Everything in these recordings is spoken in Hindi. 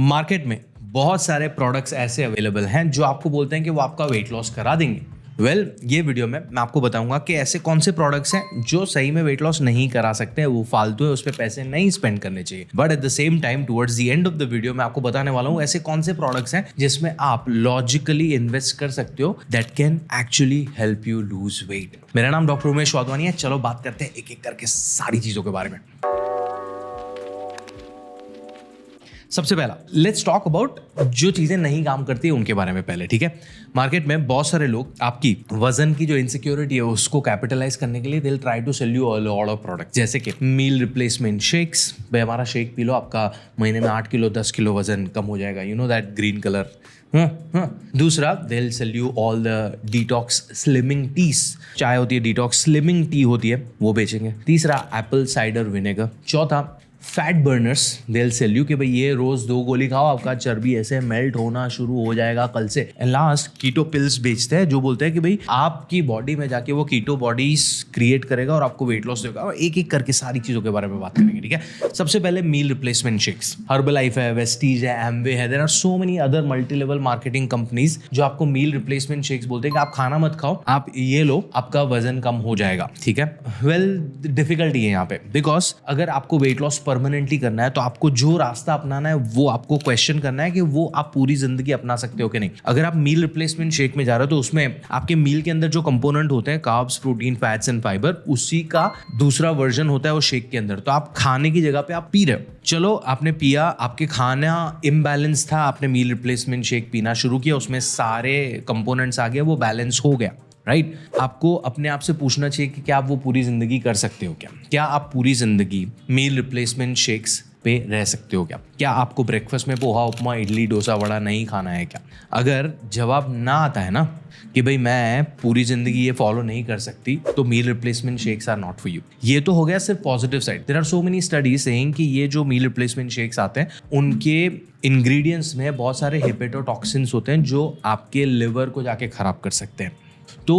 मार्केट में बहुत सारे प्रोडक्ट्स ऐसे अवेलेबल हैं जो आपको बोलते हैं कि वो आपका वेट लॉस करा देंगे। ये वीडियो में मैं आपको बताऊंगा कि ऐसे कौन से प्रोडक्ट्स हैं जो सही में वेट लॉस नहीं करा सकते हैं, वो फालतू है, उस पर पैसे नहीं स्पेंड करने चाहिए। But at the same time towards the end of the video मैं आपको बताने वाला हूं ऐसे कौन से प्रोडक्ट्स हैं जिसमें आप लॉजिकली इन्वेस्ट कर सकते हो that can actually help you lose weight. मेरा नाम डॉक्टर उमेश वाधवानी है। चलो बात करते हैं एक एक करके सारी चीजों के बारे में। सबसे पहला लेट्स टॉक अबाउट जो चीजें नहीं काम करती उनके बारे में पहले, ठीक है। मार्केट में बहुत सारे लोग आपकी वजन की जो इनसिक्योरिटी है उसको कैपिटलाइज करने के लिए they will try to sell you a lot of product, जैसे कि मील रिप्लेसमेंट शेक्स। भाई हमारा शेक पी लो, आपका महीने में 8 किलो 10 किलो वजन कम हो जाएगा, you know that green colour. दूसरा they will sell you all the detox slimming teas, चाय होती है डिटॉक्स स्लिमिंग टी होती है, वो बेचेंगे। तीसरा एप्पल साइडर विनेगर। चौथा fat burners, they will sell you कि भाई ये रोज 2 गोली खाओ, आपका चर्बी ऐसे मेल्ट होना शुरू हो जाएगा कल से। एंड लास्ट कीटो पिल्स बेचते हैं जो बोलते हैं कि भाई आपकी बॉडी में जाके वो कीटो बॉडीज क्रिएट करेगा और आपको वेट लॉस देगा। एक एक करके सारी चीजों के बारे में बात करेंगे, ठीक है। सबसे पहले मील रिप्लेसमेंट शेक्स। हर्बलाइफ है, वेस्टीज है, एम्वे है, there are so many other multi level marketing companies जो आपको मील रिप्लेसमेंट शेक्स बोलते हैं कि आप खाना मत खाओ, आप ये लो, आपका वजन कम हो जाएगा, ठीक है। डिफिकल्टी है यहाँ पे, बिकॉज अगर आपको वेट लॉस परमानेंटली करना है तो आपको जो रास्ता अपनाना है वो आपको क्वेश्चन करना है कि वो आप पूरी जिंदगी अपना सकते हो कि नहीं। अगर आप मील रिप्लेसमेंट शेक में जा रहे हो तो उसमें आपके मील के अंदर जो कंपोनेंट होते हैं carbs, protein, fats and fibre, उसी का दूसरा वर्जन होता है वो शेक के अंदर। तो आप खाने की जगह पे आप पी रहे हो, चलो आपने पिया, आपके खाना इम्बैलेंस था, आपने मील रिप्लेसमेंट शेक पीना शुरू किया, उसमें सारे कंपोनेंट्स आ गए, वो बैलेंस हो गया, राइट। आपको अपने आप से पूछना चाहिए कि क्या आप वो पूरी जिंदगी कर सकते हो, क्या आप पूरी जिंदगी मील रिप्लेसमेंट शेक्स पे रह सकते हो, क्या आपको ब्रेकफास्ट में पोहा, उपमा, इडली, डोसा, वड़ा नहीं खाना है क्या? अगर जवाब ना आता है ना कि भाई मैं पूरी जिंदगी ये फॉलो नहीं कर सकती, तो meal replacement shakes are not for you. ये तो हो गया सिर्फ positive side. There are so many studies saying कि ये जो मील रिप्लेसमेंट शेक्स आते हैं उनके इंग्रेडिएंट्स में बहुत सारे हेपेटोटॉक्सिन्स होते हैं जो आपके लिवर को जाके खराब कर सकते हैं। तो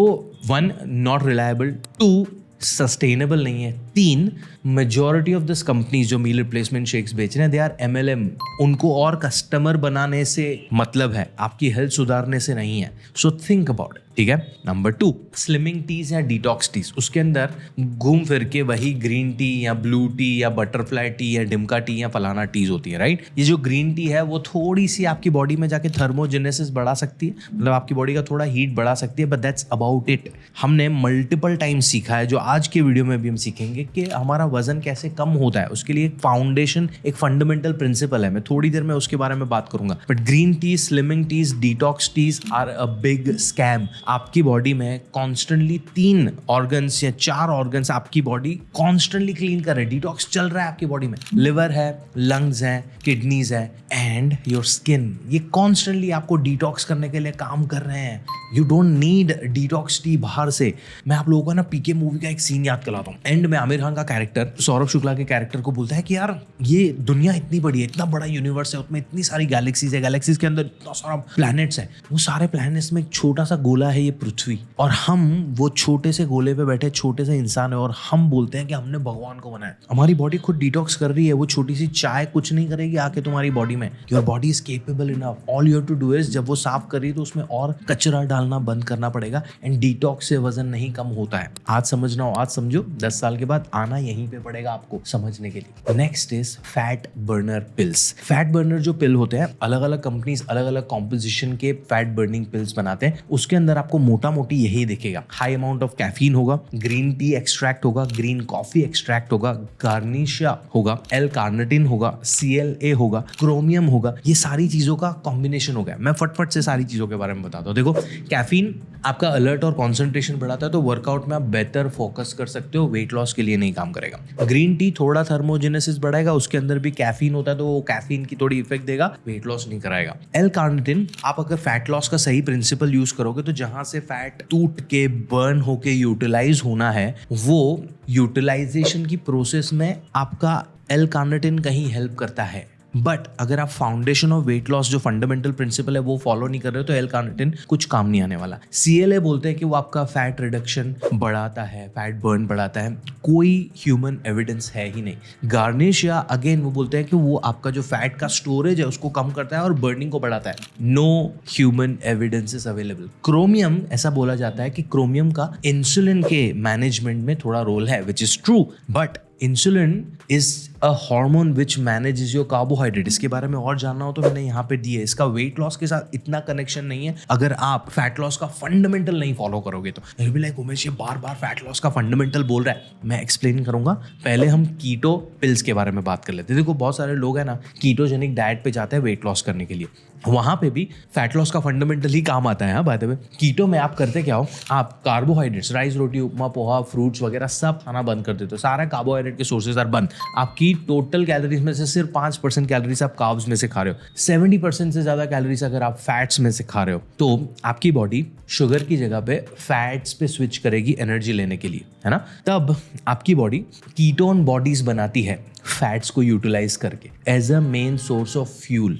1 नॉट रिलायबल, 2 सस्टेनेबल नहीं है, 3 मेजॉरिटी ऑफ दिस कंपनीज जो मील रिप्लेसमेंट शेक्स बेच रहे हैं दे आर MLM, उनको और कस्टमर बनाने से मतलब है, आपकी हेल्थ सुधारने से नहीं है। सो थिंक अबाउट इट, ठीक है। नंबर 2 स्लिमिंग टीज या डिटॉक्स टीज, उसके अंदर घूम फिर के वही ग्रीन टी या ब्लू टी या बटरफ्लाई टी या डिमका टी या फलाना टीज होती है, राइट। ये जो ग्रीन टी है वो थोड़ी सी आपकी बॉडी में जाके थर्मोजेनेसिस बढ़ा सकती है, मतलब आपकी बॉडी का थोड़ा हीट बढ़ा सकती है, बट दैट्स अबाउट इट। हमने मल्टीपल टाइम सीखा है, जो आज के वीडियो में भी हम सीखेंगे कि हमारा वजन कैसे कम होता है, उसके लिए एक फाउंडेशन, एक फंडामेंटल प्रिंसिपल है, मैं थोड़ी देर में उसके बारे में बात करूंगा। But green tea, slimming teas, detox teas are a big scam. आपकी बॉडी में कॉन्स्टेंटली 3 ऑर्गन्स या 4 ऑर्गन्स आपकी बॉडी कॉन्स्टेंटली क्लीन कर रहे हैं, डिटॉक्स चल रहा है आपकी बॉडी में। लिवर है, लंग्स है, किडनीज है एंड योर स्किन, ये कॉन्स्टेंटली आपको डिटॉक्स करने के लिए काम कर रहे हैं। You don't need detox tea बाहर से। मैं आप लोगों को ना पीके मूवी का एक सीन याद कराता हूँ। एंड में आमिर खान का कैरेक्टर सौरभ शुक्ला के कैरेक्टर को बोलता है कि यार ये दुनिया इतनी बड़ी है, इतना बड़ा यूनिवर्स है, उसमें इतनी सारी गैलेक्सीज है, गैलेक्सीज के अंदर इतना सारा प्लैनेट्स है, वो सारे प्लैनेट्स में एक छोटा सा गोला है ये पृथ्वी, और हम वो छोटे से गोले पे बैठे छोटे से इंसान है, और हम बोलते हैं कि हमने भगवान को बनाया। हमारी बॉडी खुद डिटॉक्स कर रही है, वो छोटी सी चाय कुछ नहीं करेगी आके तुम्हारी बॉडी में। Your body is capable enough, all you have to do is जब वो साफ कर रही है तो उसमें और कचरा डालना बंद करना पड़ेगा। एंड डिटॉक्स से वजन नहीं कम होता है। आज समझना हो आज समझो, 10 साल के बाद आना यहीं पे पड़ेगा आपको समझने के लिए। Next is fat burner pills. Fat burner जो पिल होते हैं, अलग अलग कंपनीज अलग अलग कॉम्पोजिशन के फैट बर्निंग पिल्स बनाते हैं। उसके अंदर आपको मोटा मोटी यही दिखेगा, हाई अमाउंट ऑफ कैफीन होगा, ग्रीन टी एक्सट्रैक्ट होगा, ग्रीन कॉफी एक्सट्रैक्ट होगा, गार्निशिया होगा, एल कार्निटिन होगा, CLA होगा, क्रोमियम होगा, ये सारी चीजों का कॉम्बिनेशन हो गया। मैं फटफट से सारी चीजों के बारे में बताता हूँ। देखो, कैफीन आपका अलर्ट और कॉन्सेंट्रेशन बढ़ाता है, तो वर्कआउट में आप बेहतर फोकस कर सकते हो, वेट लॉस के लिए नहीं काम करेगा। ग्रीन टी थोड़ा थर्मोजेनेसिस बढ़ाएगा, उसके अंदर भी कैफीन होता है, तो वो कैफीन की थोड़ी इफेक्ट देगा, वेट लॉस नहीं कराएगा। एल कार्निटिन, आप अगर फैट लॉस का सही प्रिंसिपल यूज करोगे तो जहां से फैट टूट के बर्न होके यूटिलाइज होना है, वो यूटिलाइजेशन की प्रोसेस में आपका एल कार्निटिन कहीं हेल्प करता है। बट अगर आप फाउंडेशन ऑफ वेट लॉस जो फंडामेंटल प्रिंसिपल है वो फॉलो नहीं कर रहे हो तो L-कार्निटिन कुछ काम नहीं आने वाला। CLA बोलते हैं कि वो आपका फैट रिडक्शन बढ़ाता है, फैट बर्न बढ़ाता है, कोई ह्यूमन एविडेंस है ही नहीं। गार्निश या अगेन वो बोलते हैं कि वो आपका जो फैट का स्टोरेज है उसको कम करता है और बर्निंग को बढ़ाता है। No human evidence is available. Chromium, ऐसा बोला जाता है कि क्रोमियम का इंसुलिन के मैनेजमेंट में थोड़ा रोल है, which is true, but insulin is a hormone which manages your carbohydrate. इसके बारे में और जानना हो तो मैंने यहाँ पे दिए। इसका वेट लॉस के साथ इतना कनेक्शन नहीं है अगर आप फैट लॉस का फंडामेंटल नहीं फॉलो करोगे तो। लाइक उमेश ये बार बार फैट लॉस का फंडामेंटल बोल रहा है, मैं एक्सप्लेन करूंगा। पहले हम कीटो पिल्स के बारे में बात कर लेते हैं। देखो बहुत सारे लोग हैं ना कीटोजेनिक डाइट पे जाते हैं वेट लॉस करने के लिए, वहां पे भी फैट लॉस का फंडामेंटल ही काम आता है। बाय द वे कीटो में आप करते क्या हो, आप कार्बोहाइड्रेट्स, राइस, रोटी, उपमा, पोहा, फ्रूट्स वगैरह सब खाना बंद कर देते हो। सारा कार्बोहाइड्रेट के सोर्सेज आर बंद। आपकी टोटल कैलोरीज में से सिर्फ 5% कैलोरीज आप कार्ब्स में से खा रहे हो। 70% से ज्यादा कैलोरीज अगर आप फैट्स में से खा रहे हो तो आपकी बॉडी शुगर की जगह पे फैट्स पे स्विच करेगी एनर्जी लेने के लिए, है ना। तब आपकी बॉडी कीटोन बॉडीज बनाती है फैट्स को यूटिलाइज करके as a main source of fuel.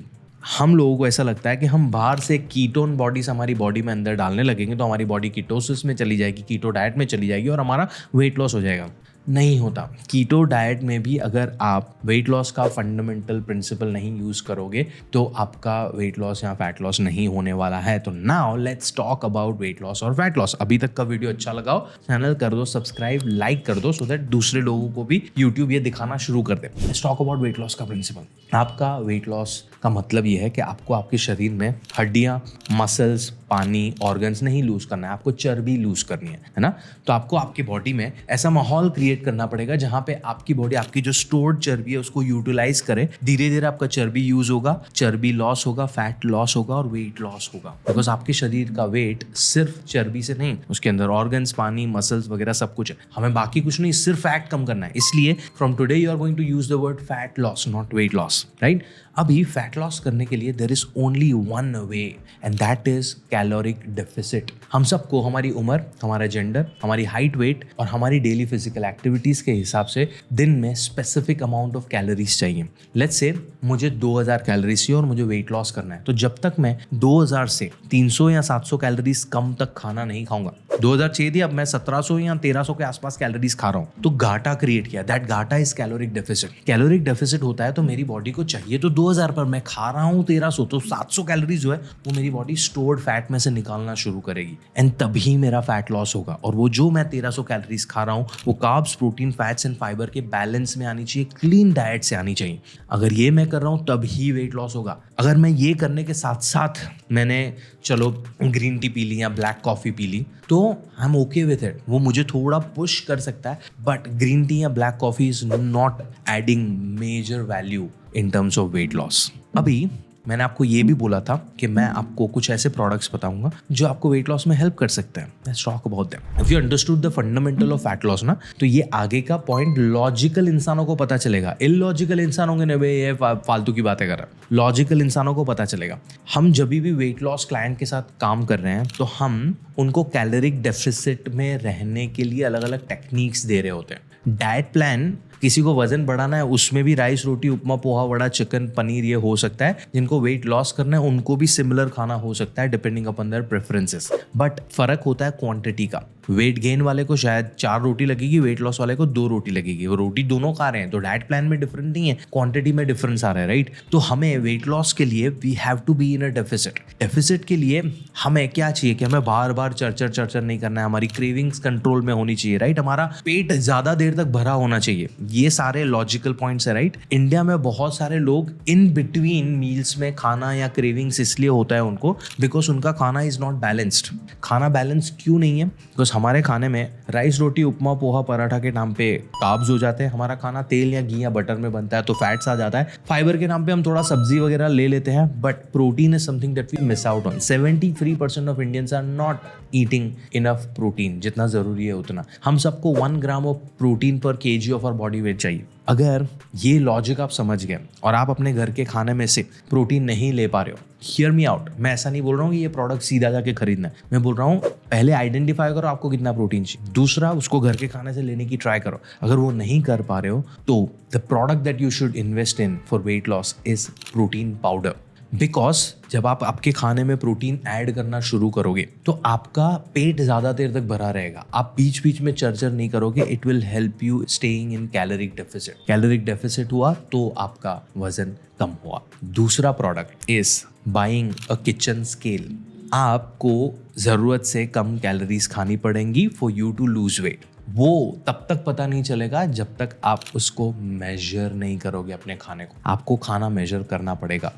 हम लोगों को ऐसा लगता है कि हम बाहर से कीटोन बॉडीज हमारी बॉडी में अंदर डालने लगेंगे तो हमारी बॉडी कीटोसिस में चली जाएगी, कीटो डाइट में चली जाएगी और हमारा वेट लॉस हो जाएगा। नहीं होता। कीटो डाइट में भी अगर आप वेट लॉस का फंडामेंटल प्रिंसिपल नहीं यूज़ करोगे तो आपका वेट लॉस या फैट लॉस नहीं होने वाला है। तो now let's talk about weight loss और फैट लॉस। अभी तक का वीडियो अच्छा लगा हो चैनल कर दो सब्सक्राइब, लाइक कर दो, सो दैट दूसरे लोगों को भी यूट्यूब ये दिखाना शुरू कर दे। Let's talk about weight loss का प्रिंसिपल। आपका वेट लॉस का मतलब ये है कि आपको आपके शरीर में हड्डियां, मसल्स, पानी, ऑर्गन्स नहीं लूज करना है, आपको चर्बी लूज करनी है ना। तो आपको आपकी बॉडी में ऐसा माहौल क्रिएट करना पड़ेगा जहां पे आपकी बॉडी आपकी जो स्टोर्ड चर्बी है उसको यूटिलाइज करे। धीरे धीरे आपका चर्बी यूज होगा, चर्बी लॉस होगा, फैट लॉस होगा और वेट लॉस होगा। बिकॉज आपके शरीर का वेट सिर्फ चर्बी से नहीं, उसके अंदर ऑर्गन्स, पानी, मसल्स वगैरह सब कुछ है। हमें बाकी कुछ नहीं, सिर्फ फैट कम करना है। इसलिए from today you are going to use the word fat loss, not weight loss, right. अभी फैट लॉस करने के लिए there is only one way and that is caloric deficit. हम सबको हमारी उम्र, हमारा जेंडर, हमारी हाइट, वेट और हमारी डेली फिजिकल एक्टिविटीज के हिसाब से दिन में स्पेसिफिक अमाउंट ऑफ कैलोरीज चाहिए। लेट्स से मुझे 2000 कैलोरीज चाहिए और मुझे वेट लॉस करना है, तो जब तक मैं 2000 से 300 या 700 कैलोरीज कम तक खाना नहीं खाऊंगा, 2000 चाहिए थी, अब मैं 1700 या 1300 के आसपास कैलोरीज खा रहा हूं, तो घाटा क्रिएट किया। दैट घाटा is caloric deficit. Caloric deficit होता है तो मेरी बॉडी को चाहिए तो 2000 पर मैं खा रहा हूं 1300, तो 700 कैलोरीज जो है वो मेरी बॉडी स्टोर्ड फैट में से निकालना शुरू करेगी एंड तभी मेरा फैट लॉस होगा। और वो जो मैं 1300 कैलोरीज खा रहा हूं वो carbs, protein, fats and fibre के बैलेंस में आनी चाहिए, क्लीन डाइट से आनी चाहिए। अगर ये मैं कर रहा हूं तभी वेट लॉस होगा। अगर मैं ये करने के साथ साथ मैंने चलो ग्रीन टी पी ली या ब्लैक कॉफी पी ली तो I am okay with it, वो मुझे थोड़ा पुश कर सकता है, बट ग्रीन टी या black coffee is not adding major value in terms of weight loss. अभी मैंने आपको ये भी बोला था कि मैं आपको कुछ ऐसे प्रोडक्ट्स बताऊंगा जो आपको वेट लॉस में हेल्प कर सकते हैं। Let's talk about them. If you understood the fundamental of fat loss ना, तो ये आगे का पॉइंट लॉजिकल इंसानों को पता चलेगा। इलॉजिकल इंसानों के नहीं, ये फालतू की बातें कर रहा है। लॉजिकल इंसानों को पता चलेगा। हम जब भी वेट लॉस क्लाइंट के साथ काम कर रहे हैं तो हम उनको कैलोरिक डेफिसिट में रहने के लिए अलग अलग टेक्निक्स दे रहे होते हैं। डाइट प्लान, किसी को वजन बढ़ाना है उसमें भी राइस, रोटी, उपमा, पोहा, वड़ा, चिकन, पनीर ये हो सकता है। जिनको वेट लॉस करना है उनको भी सिमिलर खाना हो सकता है depending upon their preferences, but फर्क होता है क्वांटिटी का। वेट गेन वाले को शायद 4 रोटी लगेगी, वेट लॉस वाले को 2 रोटी लगेगी। वो रोटी दोनों खा रहे हैं तो डाइट प्लान में डिफरेंट नहीं है, क्वांटिटी में डिफरेंस आ रहा है, राइट। तो हमें वेट लॉस के लिए we have to be in a deficit. Deficit के लिए हमें क्या चाहिए कि हमें बार बार चरचर नहीं करना है, हमारी क्रेविंग्स कंट्रोल में होनी चाहिए, राइट। हमारा पेट ज्यादा देर तक भरा होना चाहिए। ये सारे लॉजिकल पॉइंट्स है, राइट। इंडिया में बहुत सारे लोग इन बिटवीन मील्स में खाना या क्रेविंग्स इसलिए होता है उनको बिकॉज उनका खाना इज नॉट बैलेंस्ड। खाना बैलेंस क्यों नहीं है? बिकॉज हमारे खाने में राइस, रोटी, उपमा, पोहा, पराठा के नाम पे कार्ब्स हो जाते हैं। हमारा खाना तेल या घी या बटर में बनता है तो फैट्स आ जाता है। फाइबर के नाम पे हम थोड़ा सब्जी वगैरह ले लेते हैं, but protein is something that we miss out on. 73% of Indians are not eating enough protein, जितना जरूरी है उतना। हम सबको 1 gram of protein per KG of our body weight चाहिए। अगर ये लॉजिक आप समझ गए और आप अपने घर के खाने में से प्रोटीन नहीं ले पा रहे हो, हियर मी आउट, मैं ऐसा नहीं बोल रहा हूँ कि ये प्रोडक्ट सीधा जाके खरीदना है, मैं बोल रहा हूँ पहले आइडेंटिफाई करो आपको कितना प्रोटीन चाहिए, दूसरा उसको घर के खाने से लेने की ट्राई करो। अगर वो नहीं कर पा रहे हो तो the product that you should invest in for weight loss is protein powder. Because जब आप आपके खाने में प्रोटीन ऐड करना शुरू करोगे तो आपका पेट ज़्यादा देर तक भरा रहेगा, आप बीच बीच में चरचर नहीं करोगे। It will help you staying in caloric deficit. Caloric deficit हुआ तो आपका वजन कम हुआ। दूसरा product is buying a kitchen scale. आपको ज़रूरत से कम कैलोरीज खानी पड़ेंगी for you to lose weight. वो तब तक पता नहीं चलेगा जब तक आप उसको मेजर नहीं करोगे अपने खाने को। आपको खाना मेजर करना पड़ेगा,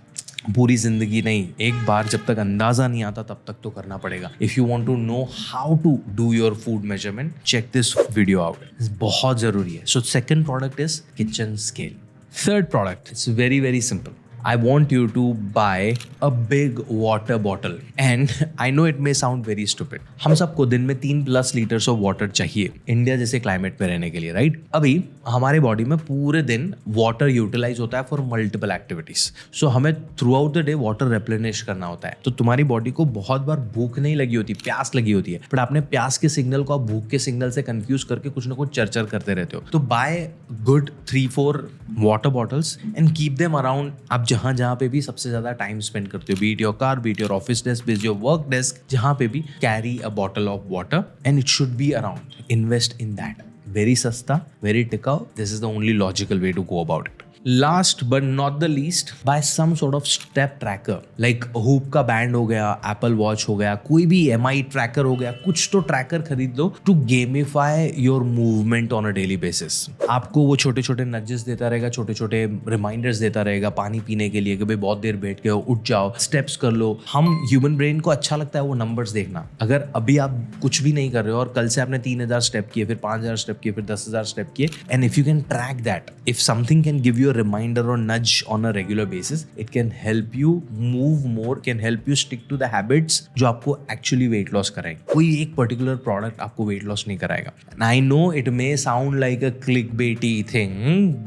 पूरी जिंदगी नहीं, एक बार जब तक अंदाजा नहीं आता तब तक तो करना पड़ेगा। If you want to know how to do your food measurement, check this video out, बहुत जरूरी है। So second product is kitchen scale. Third product it's very very simple. I want you to buy a big water bottle and I know it may sound very stupid. हम सबको दिन में 3+ लीटर्स ऑफ वाटर चाहिए इंडिया जैसे क्लाइमेट में रहने के लिए, राइट? अभी हमारे बॉडी में पूरे दिन वाटर यूटिलाइज होता है फॉर मल्टीपल एक्टिविटीज। सो हमें throughout the day water replenish करना होता है। तो तुम्हारी बॉडी को बहुत बार भूख नहीं लगी होती, प्यास लगी होती है, बट आपने प्यास के सिग्नल को आप भूख के सिग्नल से कंफ्यूज करके कुछ ना कुछ चरचर करते रहते हो। तो buy good 3-4 water bottles and keep them around. आप जहां पे भी सबसे ज्यादा टाइम स्पेंड करते हो, beat your car, beat your office desk, beat your work desk, जहां पे भी carry a bottle of water and it should be around. Invest in that. Very सस्ता, वेरी टिकाऊ। This is the only logical way to go about it. Last but not the least, buy some sort of step tracker, like Whoop का बैंड हो गया, एप्पल वॉच हो गया, कोई भी MI ट्रैकर हो गया, कुछ तो ट्रैकर खरीद लो to gamify your movement on a daily basis. आपको वो छोटे छोटे नजेस देता रहेगा, छोटे छोटे रिमाइंडर्स देता रहेगा पानी पीने के लिए कि भाई बहुत देर बैठ के हो, उठ जाओ, स्टेप्स कर लो। हम ह्यूमन ब्रेन को अच्छा लगता है वो नंबर्स देखना। अगर अभी आप कुछ भी नहीं कर रहे हो और कल से आपने 3000 स्टेप किए, फिर 5000 स्टेप किए, फिर 10,000 स्टेप किए, and if you can track that, if something can give you reminder or nudge on a regular basis, it can help you move more, can help you stick to the habits जो आपको actually weight loss कराएंगे। कोई एक particular product आपको weight loss नहीं कराएगा। And I know it may sound like a clickbaity thing,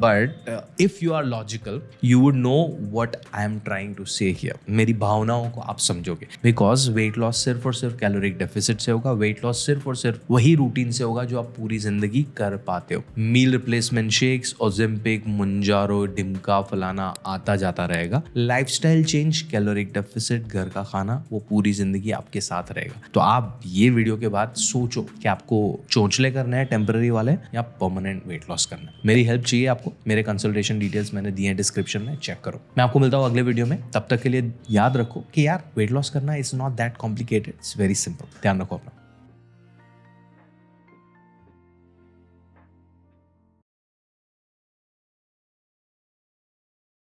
but if you are logical, you would know what I am trying to say here. मेरी भावनाओं को आप समझोगे, because weight loss सिर्फ और सिर्फ कैलोरिक डेफिसिट से होगा। weight loss सिर्फ और सिर्फ वही रूटीन से होगा जो आप पूरी जिंदगी कर पाते हो। मील रिप्लेसमेंट शेक्स, ओजेम्पिक, मुंजारो, डिमका, फलाना आता जाता रहेगा। लाइफस्टाइल चेंज, कैलोरिक डेफिसिट, घर का खाना, वो पूरी जिंदगी आपके साथ रहेगा। तो आप ये वीडियो के बाद सोचो कि आपको चोंचले करना है टेम्पररी वाले या परमानेंट वेट लॉस करना है। मेरी हेल्प चाहिए आपको, मेरे कंसल्टेशन डिटेल्स मैंने दिए हैं डिस्क्रिप्शन में, चेक करो। मैं आपको मिलता हूँ अगले वीडियो में। तब तक के लिए याद रखो कि यार वेट लॉस करना is not that complicated, it's very simple. ध्यान रखो अपना।